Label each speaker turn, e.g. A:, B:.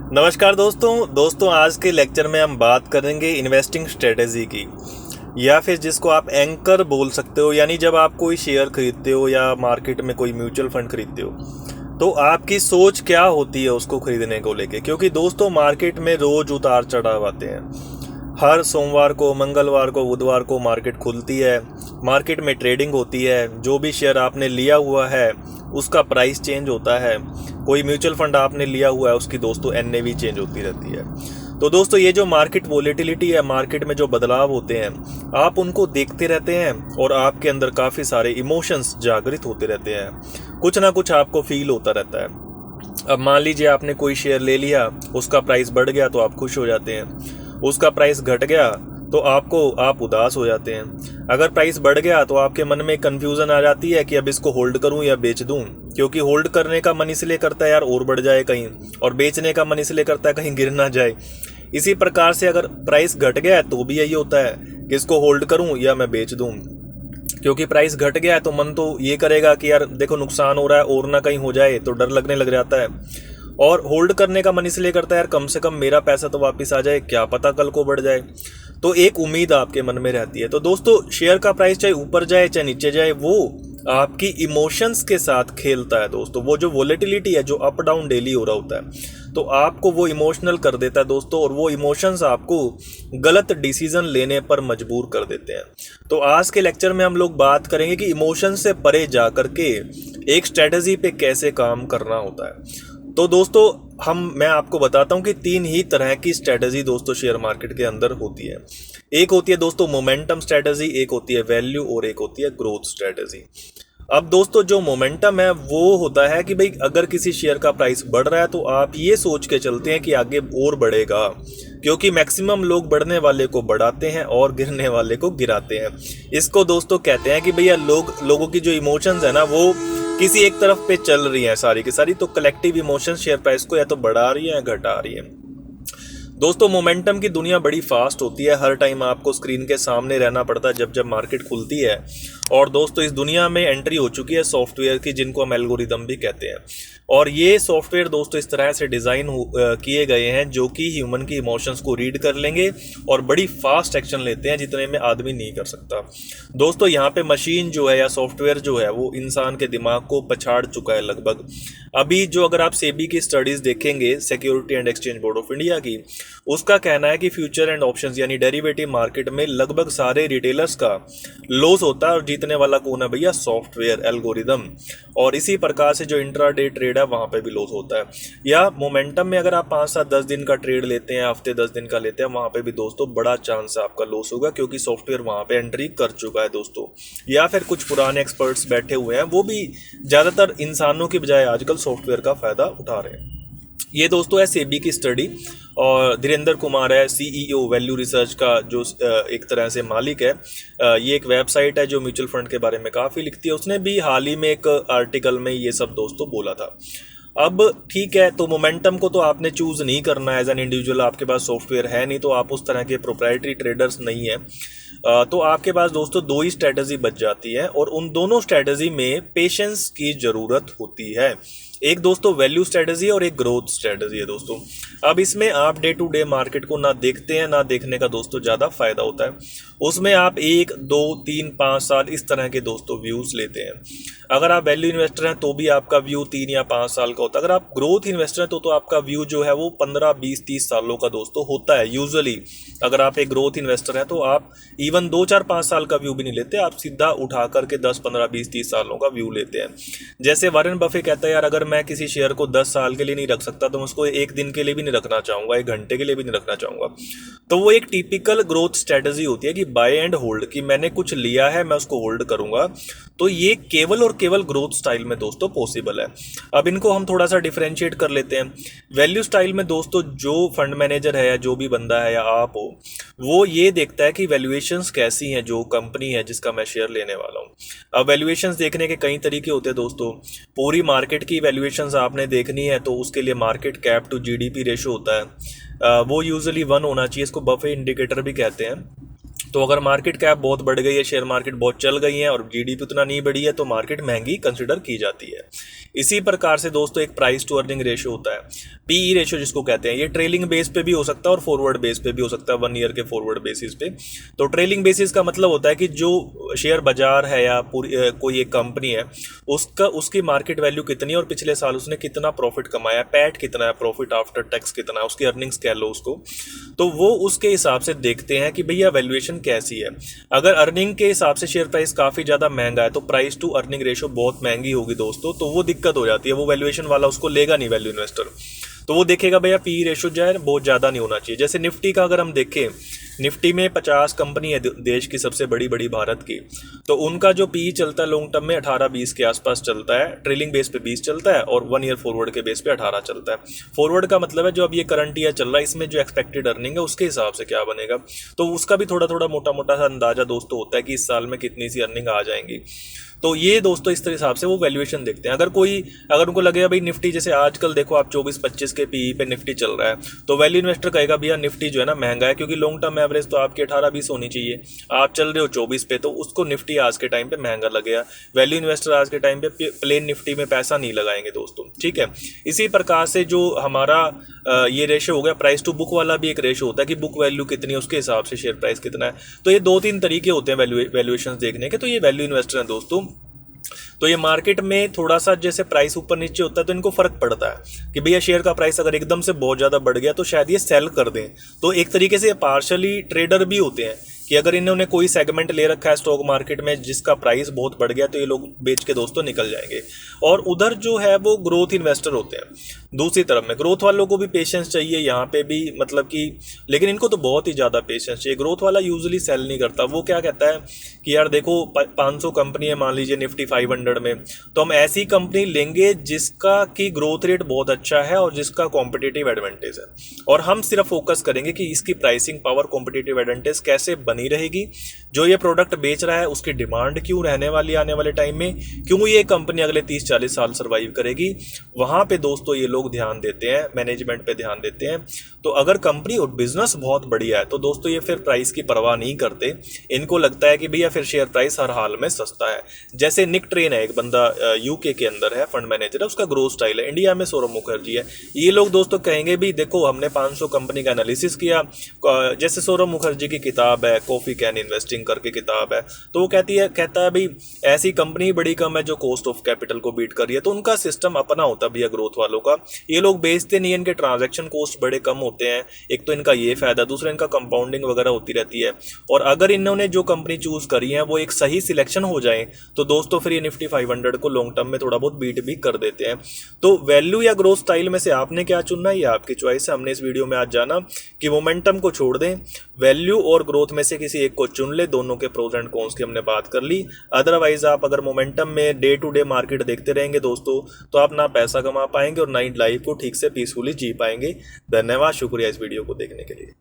A: नमस्कार दोस्तों आज के लेक्चर में हम बात करेंगे इन्वेस्टिंग स्ट्रेटेजी की, या फिर जिसको आप एंकर बोल सकते हो। यानी जब आप कोई शेयर खरीदते हो या मार्केट में कोई म्यूचुअल फंड खरीदते हो तो आपकी सोच क्या होती है उसको खरीदने को लेके। क्योंकि दोस्तों मार्केट में रोज उतार चढ़ाव आते हैं। हर सोमवार को, मंगलवार को, बुधवार को मार्केट खुलती है, मार्केट में ट्रेडिंग होती है। जो भी शेयर आपने लिया हुआ है उसका प्राइस चेंज होता है। कोई म्यूचुअल फंड आपने लिया हुआ है उसकी दोस्तों एनएवी चेंज होती रहती है। तो दोस्तों ये जो मार्केट वोलेटिलिटी है, मार्केट में जो बदलाव होते हैं, आप उनको देखते रहते हैं और आपके अंदर काफ़ी सारे इमोशंस जागृत होते रहते हैं। कुछ ना कुछ आपको फील होता रहता है। अब मान लीजिए आपने कोई शेयर ले लिया, उसका प्राइस बढ़ गया तो आप खुश हो जाते हैं, उसका प्राइस घट गया तो आप उदास हो जाते हैं। अगर प्राइस बढ़ गया तो आपके मन में कंफ्यूजन आ जाती है कि अब इसको होल्ड करूं या बेच दूं। क्योंकि होल्ड करने का मन इसलिए करता है यार और बढ़ जाए कहीं, और बेचने का मन इसलिए करता है कहीं गिर ना जाए। इसी प्रकार से अगर प्राइस घट गया है तो भी यही होता है कि इसको होल्ड करूं या मैं बेच दूं। क्योंकि प्राइस घट गया है तो मन तो ये करेगा कि यार देखो नुकसान हो रहा है और ना कहीं हो जाए, तो डर लगने लग जाता है। और होल्ड करने का मन इसलिए करता है यार कम से कम मेरा पैसा तो वापस आ जाए, क्या पता कल को बढ़ जाए। तो एक उम्मीद आपके मन में रहती है। तो दोस्तों शेयर का प्राइस चाहे ऊपर जाए चाहे नीचे जाए, वो आपकी इमोशंस के साथ खेलता है दोस्तों। वो जो वोलेटिलिटी है, जो अप डाउन डेली हो रहा होता है, तो आपको वो इमोशनल कर देता है दोस्तों। और वो इमोशंस आपको गलत डिसीजन लेने पर मजबूर कर देते हैं। तो आज के लेक्चर में हम लोग बात करेंगे कि इमोशन से परे जा करके एक स्ट्रेटजी पे कैसे काम करना होता है। तो दोस्तों मैं आपको बताता हूं कि 3 ही तरह की स्ट्रेटजी दोस्तों शेयर मार्केट के अंदर होती है। एक होती है दोस्तों मोमेंटम स्ट्रेटजी, एक होती है वैल्यू और एक होती है ग्रोथ स्ट्रेटजी। अब दोस्तों जो मोमेंटम है वो होता है कि भाई अगर किसी शेयर का प्राइस बढ़ रहा है तो आप ये सोच के चलते हैं कि आगे और बढ़ेगा। क्योंकि मैक्सिमम लोग बढ़ने वाले को बढ़ाते हैं और गिरने वाले को गिराते हैं। इसको दोस्तों कहते हैं कि भैया लोगों की जो इमोशंस है ना, वो किसी एक तरफ पे चल रही है सारी की सारी। तो कलेक्टिव इमोशन शेयर प्राइस को या तो बढ़ा रही है या घटा रही है। दोस्तों मोमेंटम की दुनिया बड़ी फास्ट होती है। हर टाइम आपको स्क्रीन के सामने रहना पड़ता है जब मार्केट खुलती है। और दोस्तों इस दुनिया में एंट्री हो चुकी है सॉफ्टवेयर की, जिनको हम एल्गोरिदम भी कहते हैं। और ये सॉफ्टवेयर दोस्तों इस तरह से डिज़ाइन किए गए हैं जो कि ह्यूमन की इमोशंस को रीड कर लेंगे और बड़ी फास्ट एक्शन लेते हैं जितने में आदमी नहीं कर सकता। दोस्तों यहाँ पे मशीन जो है या सॉफ्टवेयर जो है वो इंसान के दिमाग को पछाड़ चुका है लगभग। अभी जो अगर आप सेबी की स्टडीज देखेंगे, security and exchange board of India की, उसका कहना है कि फ्यूचर एंड ऑप्शंस यानी डेरिवेटिव मार्केट में लगभग सारे रिटेलर्स का लॉस होता है और जीतने वाला कौन है भैया? Software, algorithm. और इसी प्रकार से जो इंट्राडे ट्रेड है वहां पे भी लॉस होता है। या मोमेंटम में अगर आप 5 7 10 दिन का ट्रेड लेते हैं, हफ्ते 10 दिन का लेते हैं, वहां पे भी दोस्तों बड़ा चांस है आपका लॉस होगा, क्योंकि सॉफ्टवेयर वहां पे एंट्री कर चुका है दोस्तों। या फिर कुछ पुराने एक्सपर्ट्स बैठे हुए हैं, वो भी ज्यादातर इंसानों की बजाय आजकल सॉफ्टवेयर का फायदा उठा रहे हैं। ये दोस्तों है सेबी की स्टडी, और धीरेंद्र कुमार है सीईओ वैल्यू रिसर्च का, जो एक तरह से मालिक है। ये एक वेबसाइट है जो म्यूचुअल फंड के बारे में काफ़ी लिखती है। उसने भी हाल ही में एक आर्टिकल में ये सब दोस्तों बोला था। अब ठीक है, तो मोमेंटम को तो आपने चूज नहीं करना है एज एन इंडिविजुअल। आपके पास सॉफ्टवेयर है नहीं, तो आप उस तरह के प्रोप्राइटरी ट्रेडर्स नहीं है। तो आपके पास दोस्तों 2 ही स्ट्रेटजी बच जाती है, और उन दोनों स्ट्रेटजी में पेशेंस की ज़रूरत होती है। एक दोस्तों वैल्यू स्ट्रेटजी और एक ग्रोथ स्ट्रेटजी है दोस्तों। अब इसमें आप डे टू डे मार्केट को ना देखते हैं, ना देखने का दोस्तों ज़्यादा फायदा होता है। उसमें आप 1 2 3 5 साल इस तरह के दोस्तों व्यूज़ लेते हैं। अगर आप वैल्यू इन्वेस्टर हैं तो भी आपका व्यू 3 या 5 साल का होता है। अगर आप ग्रोथ इन्वेस्टर हैं तो आपका व्यू जो है वो 15 20 30 सालों का दोस्तों होता है यूजुअली। अगर आप एक ग्रोथ इन्वेस्टर हैं तो आप इवन 2 4 5 साल का व्यू भी नहीं लेते, आप सीधा उठा करके 10 15 20 30 सालों का व्यू लेते हैं। जैसे वॉरेन बफे कहता है यार अगर मैं किसी शेयर को 10 साल के लिए नहीं रख सकता तो मैं उसको 1 दिन के लिए भी नहीं रखना चाहूँगा, 1 घंटे के लिए भी नहीं रखना चाहूँगा। तो वो एक टिपिकल ग्रोथ स्ट्रेटजी होती है कि बाय एंड होल्ड, कि मैंने कुछ लिया है मैं उसको होल्ड करूँगा। तो ये केवल और केवल ग्रोथ स्टाइल में दोस्तों पॉसिबल है। अब इनको हम थोड़ा सा डिफरेंशिएट कर लेते हैं। वैल्यू स्टाइल में दोस्तों जो फंड मैनेजर है या जो भी बंदा है या आप हो, वो ये देखता है कि वैल्यूएशंस कैसी हैं जो कंपनी है जिसका मैं शेयर लेने वाला हूँ। अब वैल्यूएशंस देखने के कई तरीके होते हैं दोस्तों। पूरी मार्केट की वैल्यूएशंस आपने देखनी है तो उसके लिए market cap to GDP ratio होता है, वो यूजुअली 1 होना चाहिए। इसको बफे इंडिकेटर भी कहते हैं। तो अगर मार्केट कैप बहुत बढ़ गई है, शेयर मार्केट बहुत चल गई है और जीडीपी उतना नहीं बढ़ी है, तो मार्केट महंगी कंसिडर की जाती है। इसी प्रकार से दोस्तों एक प्राइस टू अर्निंग रेशियो होता है, पीई रेशियो जिसको कहते हैं। ये ट्रेलिंग बेस पे भी हो सकता है और फॉरवर्ड बेस पे भी हो सकता है, 1 ईयर के फॉरवर्ड बेसिस पे। तो ट्रेलिंग बेसिस का मतलब होता है कि जो शेयर बाजार है या पूरी कोई एक कंपनी है, उसकी मार्केट वैल्यू कितनी है और पिछले साल उसने कितना प्रॉफिट कमाया है, पैट कितना है, प्रॉफिट आफ्टर टैक्स कितना है, उसकी अर्निंग्स कह लो उसको, तो वो उसके हिसाब से देखते हैं कि भैया वैल्यूएशन कैसी है। अगर अर्निंग के हिसाब से शेयर प्राइस काफ़ी ज़्यादा महंगा है तो प्राइस टू अर्निंग रेशियो बहुत महंगी होगी दोस्तों, तो वो दिक्कत हो जाती है, वो वैल्यूएशन वाला उसको लेगा नहीं, वैल्यू इन्वेस्टर। तो वो देखेगा भैया पी रेशियो जो है बहुत ज़्यादा नहीं होना चाहिए। जैसे निफ्टी का अगर हम देखें, निफ्टी में 50 कंपनी है देश की सबसे बड़ी बड़ी भारत की, तो उनका जो पी चलता है लॉन्ग टर्म में 18-20 के आसपास चलता है, ट्रेलिंग बेस पे 20 चलता है और 1 ईयर फॉरवर्ड के बेस पे 18 चलता है। फॉरवर्ड का मतलब है जो अब ये करंट ईयर चल रहा है इसमें जो एक्सपेक्टेड अर्निंग है उसके हिसाब से क्या बनेगा, तो उसका भी थोड़ा थोड़ा मोटा मोटा सा अंदाजा दोस्तों होता है कि इस साल में कितनी सी अर्निंग आ जाएंगी। तो ये दोस्तों इस हिसाब से वो वैल्यूएशन देखते हैं। अगर उनको लगेगा भाई निफ्टी, जैसे आजकल देखो आप 24-25 के पीई पे निफ्टी चल रहा है, तो वैल्यू इन्वेस्टर कहेगा भैया निफ्टी जो है ना महंगा है, क्योंकि लॉन्ग टर्म एवरेज तो आपकी 18-20 होनी चाहिए, आप चल रहे हो 24 पे, तो उसको निफ्टी आज के टाइम पे महंगा लगेगा। वैल्यू इन्वेस्टर आज के टाइम पे प्लेन निफ्टी में पैसा नहीं लगाएंगे दोस्तों, ठीक है। इसी प्रकार से जो हमारा ये रेशियो हो गया, प्राइस टू बुक वाला भी एक रेशियो होता है कि बुक वैल्यू कितनी है उसके हिसाब से शेयर प्राइस कितना है। तो ये 2-3 तरीके होते हैं वैल्यूएशन देखने के, तो ये वैल्यू इन्वेस्टर हैं दोस्तों। तो ये मार्केट में थोड़ा सा जैसे प्राइस ऊपर नीचे होता है तो इनको फर्क पड़ता है कि भैया शेयर का प्राइस अगर एकदम से बहुत ज़्यादा बढ़ गया तो शायद ये सेल कर दें। तो एक तरीके से पार्शली ट्रेडर भी होते हैं कि अगर इन्होंने कोई सेगमेंट ले रखा है स्टॉक मार्केट में जिसका प्राइस बहुत बढ़ गया तो ये लोग बेच के दोस्तों निकल जाएंगे। और उधर जो है वो ग्रोथ इन्वेस्टर होते हैं। दूसरी तरफ में ग्रोथ वालों को भी पेशेंस चाहिए, यहाँ पे भी मतलब कि, लेकिन इनको तो बहुत ही ज़्यादा पेशेंस चाहिए। ग्रोथ वाला यूजुअली सेल नहीं करता, वो क्या कहता है कि यार देखो 500 कंपनी है मान लीजिए निफ्टी 500 में, तो हम ऐसी कंपनी लेंगे जिसका की ग्रोथ रेट बहुत अच्छा है और जिसका कॉम्पिटिटिव एडवांटेज है, और हम सिर्फ फोकस करेंगे कि इसकी प्राइसिंग पावर कॉम्पिटिटिव एडवांटेज कैसे बनी रहेगी, जो ये प्रोडक्ट बेच रहा है उसकी डिमांड क्यों रहने वाली आने वाले टाइम में, क्यों ये कंपनी अगले 30-40 साल सर्वाइव करेगी, वहाँ पे दोस्तों ये लोग ध्यान देते हैं, मैनेजमेंट पे ध्यान देते हैं। तो अगर कंपनी और बिजनेस बहुत बढ़िया है तो दोस्तों ये फिर प्राइस की परवाह नहीं करते, इनको लगता है कि भैया फिर शेयर प्राइस हर हाल में सस्ता है। जैसे निक ट्रेन है, एक बंदा यूके के अंदर है, फंड मैनेजर है, उसका ग्रोथ स्टाइल है, इंडिया में सौरभ मुखर्जी है। ये लोग दोस्तों कहेंगे भी देखो हमने 500 कंपनी का एनालिसिस किया, जैसे सौरभ मुखर्जी की किताब है कॉफी कैन इन्वेस्टिंग करके किताब है, तो वो कहता है भाई ऐसी कंपनी बड़ी कम है जो कॉस्ट ऑफ कैपिटल को बीट कर रही है। तो उनका सिस्टम अपना होता है भैया ग्रोथ वालों का, ये लोग बेचते नहीं है, इनके ट्रांजैक्शन कॉस्ट बड़े कम होते हैं, एक तो इनका ये फायदा, दूसरा इनका कंपाउंडिंग वगैरह होती रहती है। और अगर इन्होंने जो कंपनी चूज करी है वो एक सही सिलेक्शन हो जाए तो दोस्तों फिर ये निफ्टी 500 को लॉन्ग टर्म में थोड़ा बहुत बीट भी कर देते हैं। तो वैल्यू या ग्रोथ स्टाइल में से आपने क्या चुनना है ये आपकी चॉइस है। हमने इस वीडियो में आज जाना कि मोमेंटम को छोड़ दें, वैल्यू और ग्रोथ में से किसी एक को चुन ले, दोनों के प्रोज एंड कॉन्स की हमने बात कर ली। अदरवाइज आप अगर मोमेंटम में डे टू डे मार्केट देखते रहेंगे दोस्तों तो आप ना पैसा कमा पाएंगे और ना ही लाइफ को ठीक से पीसफुली जी पाएंगे। धन्यवाद, शुक्रिया इस वीडियो को देखने के लिए।